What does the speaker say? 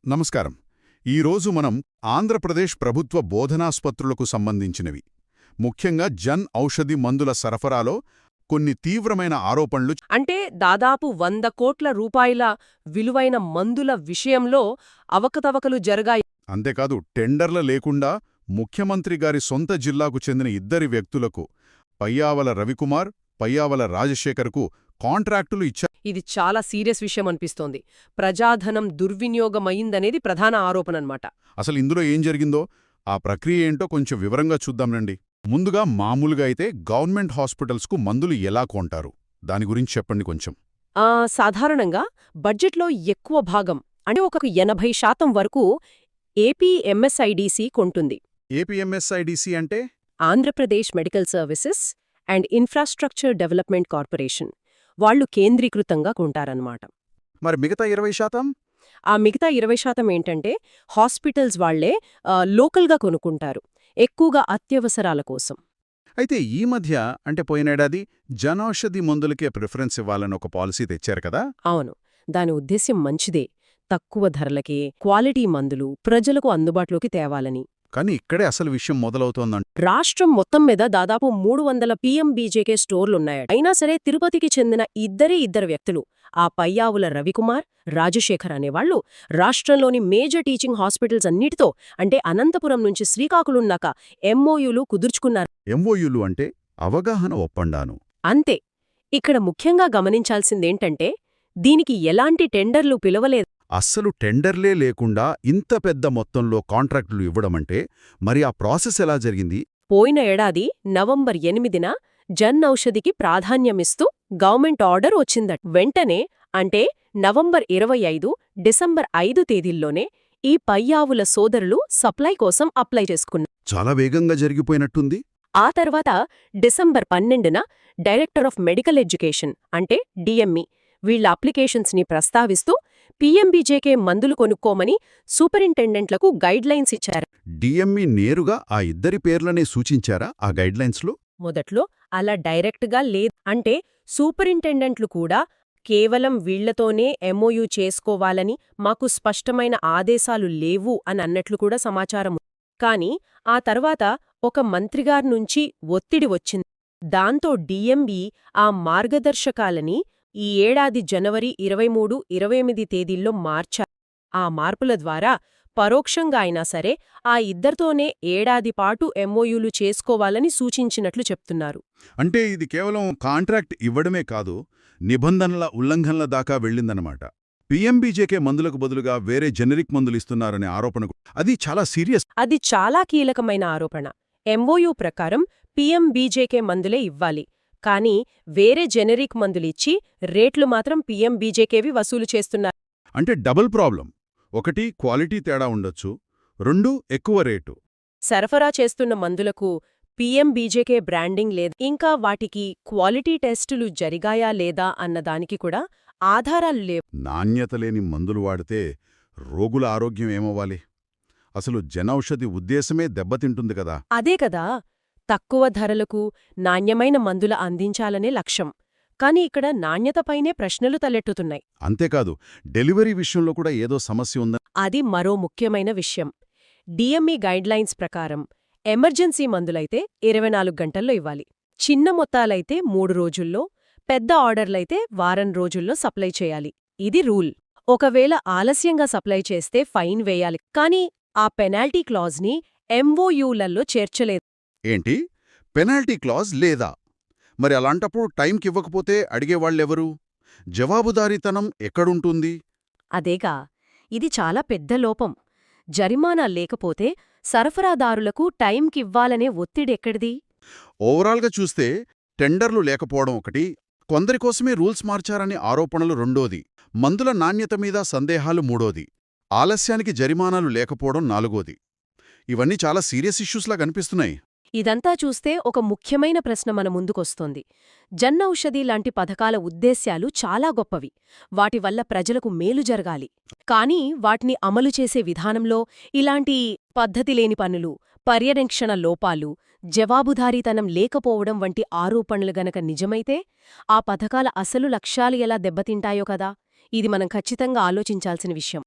నమస్కారం. ఈరోజు మనం ఆంధ్రప్రదేశ్ ప్రభుత్వ బోధనాస్పత్రులకు సంబంధించినవి, ముఖ్యంగా జన్ ఔషధి మందుల సరఫరాలో కొన్ని తీవ్రమైన ఆరోపణలు. అంటే దాదాపు 100 కోట్ల రూపాయల విలువైన మందుల విషయంలో అవకతవకలు జరిగాయి. అంతేకాదు, టెండర్ల లేకుండా ముఖ్యమంత్రి గారి సొంత జిల్లాకు చెందిన ఇద్దరి వ్యక్తులకు, పయ్యావల రవికుమార్, పయ్యావల రాజశేఖర్కు కాంట్రాక్టులు ఇచ్చారు. ఇది చాలా సీరియస్ విషయం అనిపిస్తోంది. ప్రజాధనం దుర్వినియోగమయిందనేది ప్రధాన ఆరోపణన్నమాట. అసలు ఇందులో ఏం జరిగిందో, ఆ ప్రక్రియ ఏంటో కొంచెం వివరంగా చూద్దాంరండి. ముందుగా మామూలుగా అయితే గవర్నమెంట్ హాస్పిటల్స్కు మందులు ఎలా కొంటారు, దాని గురించి చెప్పండి కొంచెం. సాధారణంగా బడ్జెట్లో ఎక్కువ భాగం, అంటే ఒక 80% వరకు ఏపీఎంఎస్ఐడిసి కొంటుంది. ఏపీఎంఎస్ఐడిసి అంటే Andhra Pradesh medical services and infrastructure development corporation. వాళ్లు కేంద్రీకృతంగా కొంటారన్నమాట. మరి మిగతా 20%? ఆ మిగతా 20% ఏంటంటే హాస్పిటల్స్ వాళ్లే లోకల్గా కొనుక్కుంటారు, ఎక్కువగా అత్యవసరాల కోసం. అయితే ఈ మధ్య, అంటే పోయినేడాది, జనౌషధి మందులకే ప్రిఫరెన్స్ ఇవ్వాలని ఒక పాలసీ తెచ్చారు కదా? అవును, దాని ఉద్దేశ్యం మంచిదే. తక్కువ ధరలకే క్వాలిటీ మందులు ప్రజలకు అందుబాటులోకి తేవాలని. కానీ ఇక్కడే అసలు విషయం మొదలవుతోందంట. రాష్ట్రం మొత్తం మీద దాదాపు 300 PMBJK స్టోర్లున్నాయి. అయినా సరే తిరుపతికి చెందిన ఇద్దరు వ్యక్తులు, ఆ పయ్యావుల రవికుమార్, రాజశేఖర్ అనేవాళ్లు, రాష్ట్రంలోని మేజర్ టీచింగ్ హాస్పిటల్స్ అన్నిటితో, అంటే అనంతపురం నుంచి శ్రీకాకుళం దాకా ఎంఓయూలు కుదుర్చుకున్నారు. ఎంఓయూలు అంటే అవగాహన ఒప్పందాను. అంతే. ఇక్కడ ముఖ్యంగా గమనించాల్సిందేంటంటే దీనికి ఎలాంటి టెండర్లు పిలవలేదు. అస్సలు టెండర్లే లేకుండా ఇంత పెద్ద మొత్తంలో కాంట్రాక్టులు ఇవ్వడమంటే మరి ఆ ప్రాసెస్ ఎలా జరిగింది? పోయిన ఏడాది నవంబర్ 8న జన్ ఔషధికి ప్రాధాన్యమిస్తూ గవర్నమెంట్ ఆర్డర్ వచ్చిందట. వెంటనే, అంటే నవంబర్ 25, డిసెంబర్ 5 తేదీల్లోనే ఈ పయ్యావుల సోదరులు సప్లై కోసం అప్లై చేసుకున్నారు. చాలా వేగంగా జరిగిపోయినట్టుంది. ఆ తర్వాత డిసెంబర్ 12న డైరెక్టర్ ఆఫ్ మెడికల్ ఎడ్యుకేషన్, అంటే డిఎంఈ, వీళ్ల అప్లికేషన్స్ని ప్రస్తావిస్తూ పీఎంబీజేకే మందులు కొనుక్కోమని సూపరింటెండెంట్లకు గైడ్లైన్స్ ఇచ్చారు. డిఎంఈ నేరుగా ఆ ఇద్దరి పేర్లనే సూచించారా ఆ గైడ్లైన్స్లో? మొదట్లో అలా డైరెక్ట్గా లేదు. అంటే సూపరింటెండెంట్లు కూడా కేవలం వీళ్లతోనే ఎంఓయూ చేసుకోవాలని మాకు స్పష్టమైన ఆదేశాలు లేవు అని అన్నట్లు కూడా సమాచారం. కానీ ఆ తర్వాత ఒక మంత్రిగార్నుంచి ఒత్తిడి వచ్చింది. దాంతో డిఎంఈ ఆ మార్గదర్శకాలని ఈ ఏడాది జనవరి 23, 28 తేదీల్లో మార్చారు. ఆ మార్పుల ద్వారా పరోక్షంగా అయినా సరే ఆ ఇద్దరితోనే ఏడాది పాటు ఎంఓయూలు చేసుకోవాలని సూచించినట్లు చెప్తున్నారు. అంటే ఇది కేవలం కాంట్రాక్ట్ ఇవ్వడమే కాదు, నిబంధనల ఉల్లంఘనల దాకా వెళ్ళిందన్నమాట. పీఎంబీజేకే మందులకు బదులుగా వేరే జెనరిక్ మందులు ఇస్తున్నారనే ఆరోపణ, అది చాలా సీరియస్. అది చాలా కీలకమైన ఆరోపణ. ఎంఓయూ ప్రకారం పీఎంబీజేకే మందులే ఇవ్వాలి, కానీ వేరే జెనరిక్ మందులిచ్చి రేట్లు మాత్రం పీఎంబీజేకేవి వసూలు చేస్తున్నారు. అంటే డబుల్ ప్రాబ్లం. ఒకటి, క్వాలిటీ తేడా ఉండొచ్చు. 2, ఎక్కువ రేటు. సరఫరా చేస్తున్న మందులకు పీఎంబీజేకే బ్రాండింగ్ లేదు. ఇంకా వాటికి క్వాలిటీ టెస్టులు జరిగాయా లేదా అన్నదానికి కూడా ఆధారాలు లేవు. నాణ్యత లేని మందులు వాడితే రోగుల ఆరోగ్యం ఏమవ్వాలి? అసలు జనౌషధి ఉద్దేశమే దెబ్బతింటుంది కదా. అదే కదా, తక్కువ ధరలకు నాణ్యమైన మందుల అందించాలనే లక్ష్యం. కాని ఇక్కడ నాణ్యతపైనే ప్రశ్నలు తలెట్టుతున్నాయి. అంతేకాదు, డెలివరీ విషయంలో కూడా ఏదో సమస్య ఉందని. అది మరో ముఖ్యమైన విషయం. డిఎంఈ గైడ్లైన్స్ ప్రకారం ఎమర్జెన్సీ మందులైతే 24 గంటల్లో ఇవ్వాలి. చిన్న మొత్తాలైతే 3 రోజుల్లో, పెద్ద ఆర్డర్లైతే వారం రోజుల్లో సప్లై చేయాలి. ఇది రూల్. ఒకవేళ ఆలస్యంగా సప్లై చేస్తే ఫైన్ వేయాలి. కానీ ఆ పెనాల్టీ క్లాజ్ని ఎంఓయూలలో చేర్చలేదు. ఏంటి? పెనాల్టీ క్లాజ్ లేదా? మరి అలాంటప్పుడు టైంకివ్వకపోతే అడిగేవాళ్లెవరు? జవాబుదారీతనం ఎక్కడుంటుంది? అదేగా, ఇది చాలా పెద్ద లోపం. జరిమానా లేకపోతే సరఫరాదారులకు టైంకివ్వాలనే ఒత్తిడెక్కడిది? ఓవరాల్గా చూస్తే టెండర్లు లేకపోవడం ఒకటి, కొందరికోసమే రూల్స్ మార్చారనే ఆరోపణలు రెండోది, మందుల నాణ్యత మీద సందేహాలు మూడోది, ఆలస్యానికి జరిమానాలు లేకపోవడం నాలుగోది. ఇవన్నీ చాలా సీరియస్ ఇష్యూస్లా కనిపిస్తున్నాయి. ఇదంతా చూస్తే ఒక ముఖ్యమైన ప్రశ్న మన ముందుకొస్తోంది. జన్ ఔషధి లాంటి పథకాల ఉద్దేశ్యాలు చాలా గొప్పవి. వాటి వల్ల ప్రజలకు మేలు జరగాలి. కానీ వాటిని అమలు చేసే విధానంలో ఇలాంటి పద్ధతిలేని పనులు, పర్యవేక్షణ లోపాలు, జవాబుదారీతనం లేకపోవడం వంటి ఆరోపణలు గనక నిజమైతే ఆ పథకాల అసలు లక్ష్యాలు ఎలా దెబ్బతింటాయో కదా. ఇది మనం ఖచ్చితంగా ఆలోచించాల్సిన విషయం.